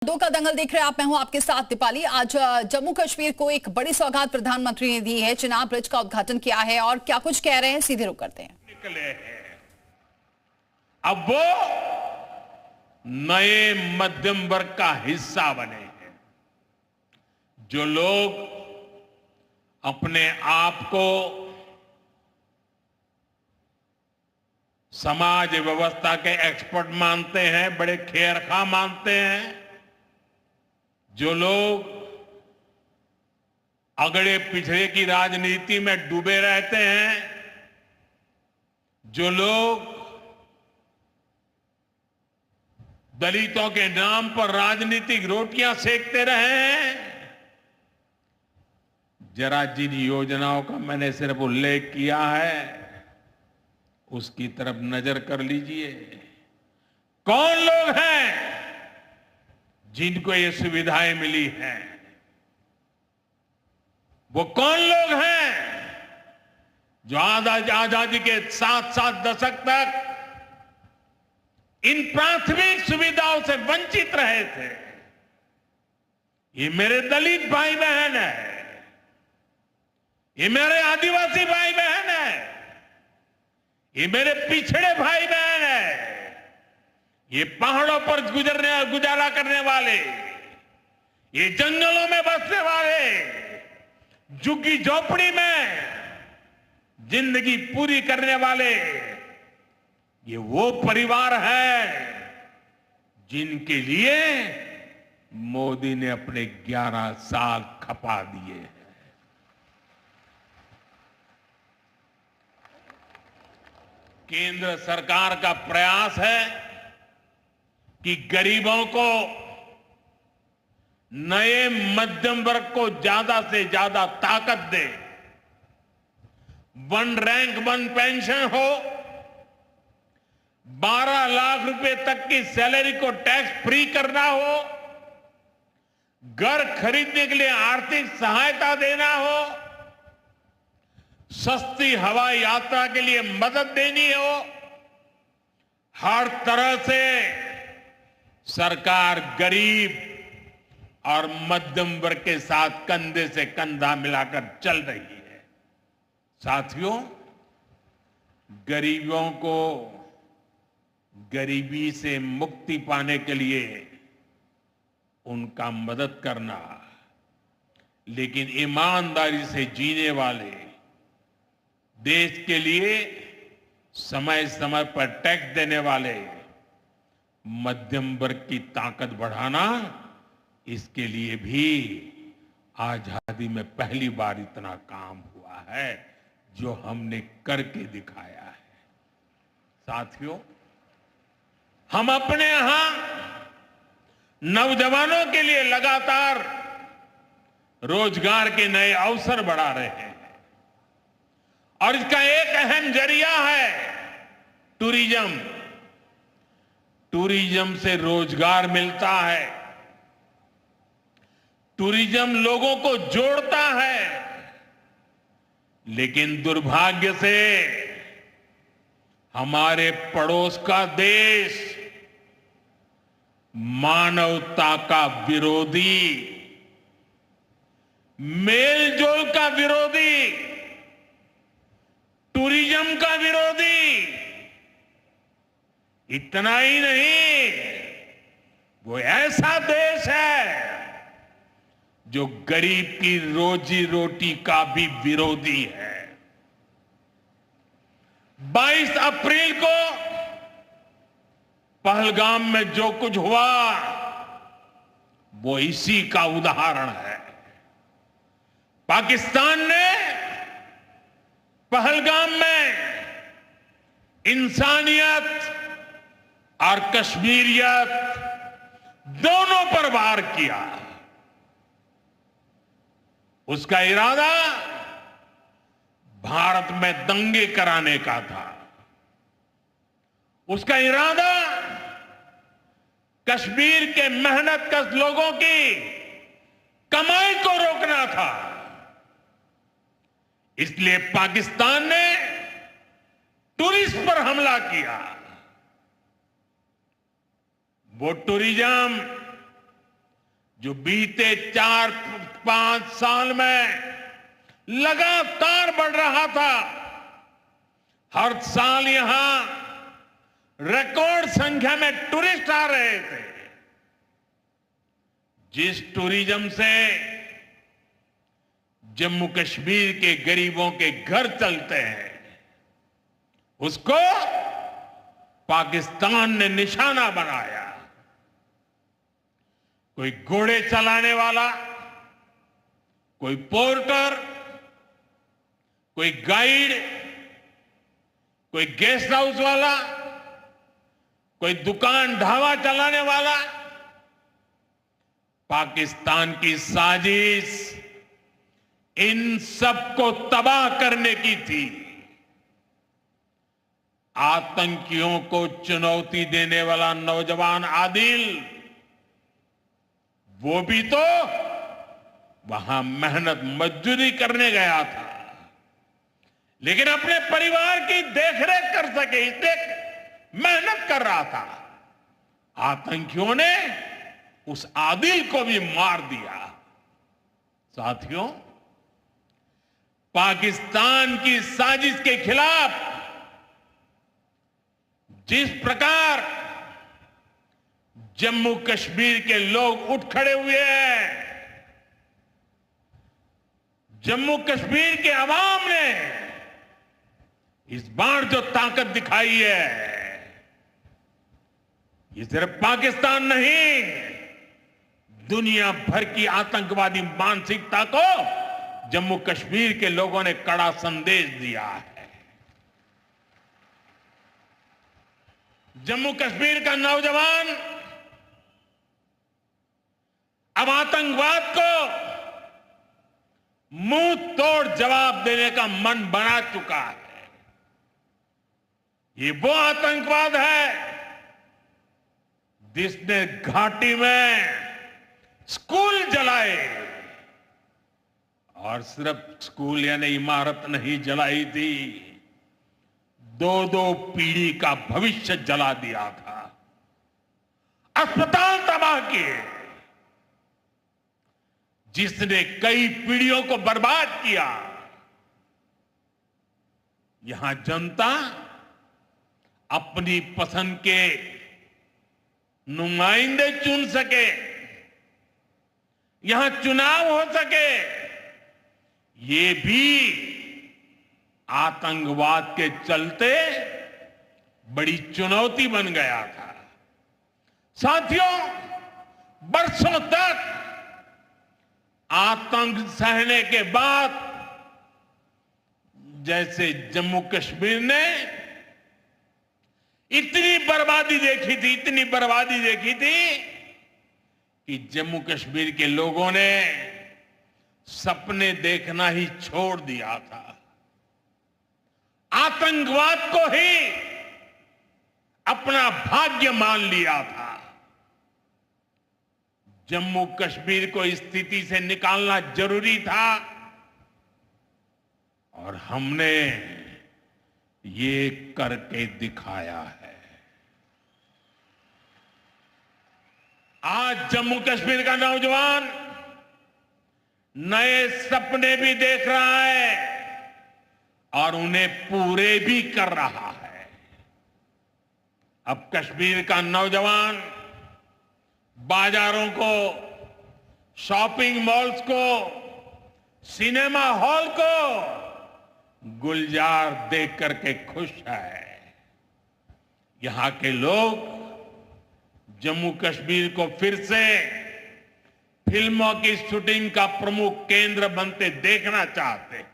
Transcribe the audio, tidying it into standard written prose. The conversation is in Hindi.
दो का दंगल देख रहे हैं आप। मैं हूं आपके साथ दीपाली। आज जम्मू कश्मीर को एक बड़ी सौगात प्रधानमंत्री ने दी है। चिनाब ब्रिज का उद्घाटन किया है और क्या कुछ कह रहे हैं, सीधे रुख करते हैं। निकले हैं अब वो नए मध्यम वर्ग का हिस्सा बने हैं। जो लोग अपने आप को समाज व्यवस्था के एक्सपर्ट मानते हैं, बड़े खेरखा मानते हैं, जो लोग अगड़े पिछड़े की राजनीति में डूबे रहते हैं, जो लोग दलितों के नाम पर राजनीतिक रोटियां सेकते रहे हैं, जरा जिन योजनाओं का मैंने सिर्फ उल्लेख किया है उसकी तरफ नजर कर लीजिए। कौन लोग हैं जिनको ये सुविधाएं मिली हैं? वो कौन लोग हैं जो आजादी के 7-7 दशक तक इन प्राथमिक सुविधाओं से वंचित रहे थे? ये मेरे दलित भाई बहन है, ये मेरे आदिवासी भाई बहन है, ये मेरे पिछड़े भाई बहन है, ये पहाड़ों पर गुजारा करने वाले, ये जंगलों में बसने वाले, झुग्गी झोपड़ी में जिंदगी पूरी करने वाले, ये वो परिवार है जिनके लिए मोदी ने अपने 11 साल खपा दिए हैं। केंद्र सरकार का प्रयास है कि गरीबों को, नए मध्यम वर्ग को ज्यादा से ज्यादा ताकत दे। 1 रैंक 1 पेंशन हो, 12 लाख रुपए तक की सैलरी को टैक्स फ्री करना हो, घर खरीदने के लिए आर्थिक सहायता देना हो, सस्ती हवाई यात्रा के लिए मदद देनी हो, हर तरह से सरकार गरीब और मध्यम वर्ग के साथ कंधे से कंधा मिलाकर चल रही है। साथियों, गरीबों को गरीबी से मुक्ति पाने के लिए उनका मदद करना, लेकिन ईमानदारी से जीने वाले, देश के लिए समय समय पर टैक्स देने वाले मध्यम वर्ग की ताकत बढ़ाना, इसके लिए भी आजादी में पहली बार इतना काम हुआ है जो हमने करके दिखाया है। साथियों, हम अपने यहां नौजवानों के लिए लगातार रोजगार के नए अवसर बढ़ा रहे हैं और इसका एक अहम जरिया है टूरिज्म। टूरिज्म से रोजगार मिलता है, टूरिज्म लोगों को जोड़ता है, लेकिन दुर्भाग्य से हमारे पड़ोस का देश मानवता का विरोधी, मेलजोल का विरोधी, टूरिज्म का विरोधी, इतना ही नहीं, वो ऐसा देश है जो गरीब की रोजी रोटी का भी विरोधी है। 22 अप्रैल को पहलगाम में जो कुछ हुआ वो इसी का उदाहरण है। पाकिस्तान ने पहलगाम में इंसानियत और कश्मीरियत दोनों पर वार किया। उसका इरादा भारत में दंगे कराने का था। उसका इरादा कश्मीर के मेहनतकश लोगों की कमाई को रोकना था। इसलिए पाकिस्तान ने टूरिस्ट पर हमला किया। वो टूरिज्म जो बीते 4-5 साल में लगातार बढ़ रहा था। हर साल यहां रिकॉर्ड संख्या में टूरिस्ट आ रहे थे। जिस टूरिज्म से जम्मू कश्मीर के गरीबों के घर चलते हैं, उसको पाकिस्तान ने निशाना बनाया। कोई घोड़े चलाने वाला, कोई पोर्टर, कोई गाइड, कोई गेस्ट हाउस वाला, कोई दुकान ढाबा चलाने वाला, पाकिस्तान की साजिश इन सबको तबाह करने की थी। आतंकियों को चुनौती देने वाला नौजवान आदिल, वो भी तो वहां मेहनत मजदूरी करने गया था, लेकिन अपने परिवार की देखरेख कर सके इसलिए मेहनत कर रहा था। आतंकियों ने उस आदिल को भी मार दिया। साथियों, पाकिस्तान की साजिश के खिलाफ जिस प्रकार जम्मू कश्मीर के लोग उठ खड़े हुए हैं, जम्मू कश्मीर के अवाम ने इस बार जो ताकत दिखाई है, ये सिर्फ पाकिस्तान नहीं, दुनिया भर की आतंकवादी मानसिकता को जम्मू कश्मीर के लोगों ने कड़ा संदेश दिया है। जम्मू कश्मीर का नौजवान अब आतंकवाद को मुंह तोड़ जवाब देने का मन बना चुका है। ये वो आतंकवाद है जिसने घाटी में स्कूल जलाए, और सिर्फ स्कूल यानी इमारत नहीं जलाई थी, 2-2 पीढ़ी का भविष्य जला दिया था, अस्पताल तबाह किए, जिसने कई पीढ़ियों को बर्बाद किया। यहां जनता अपनी पसंद के नुमाइंदे चुन सके, यहां चुनाव हो सके, ये भी आतंकवाद के चलते बड़ी चुनौती बन गया था। साथियों, बरसों तक आतंक सहने के बाद जैसे जम्मू कश्मीर ने इतनी बर्बादी देखी थी कि जम्मू कश्मीर के लोगों ने सपने देखना ही छोड़ दिया था। आतंकवाद को ही अपना भाग्य मान लिया था। जम्मू कश्मीर को इस स्थिति से निकालना जरूरी था, और हमने ये करके दिखाया है। आज जम्मू कश्मीर का नौजवान नए सपने भी देख रहा है और उन्हें पूरे भी कर रहा है। अब कश्मीर का नौजवान बाजारों को, शॉपिंग मॉल्स को, सिनेमा हॉल को गुलजार देख करके खुश है। यहां के लोग जम्मू कश्मीर को फिर से फिल्मों की शूटिंग का प्रमुख केंद्र बनते देखना चाहते हैं।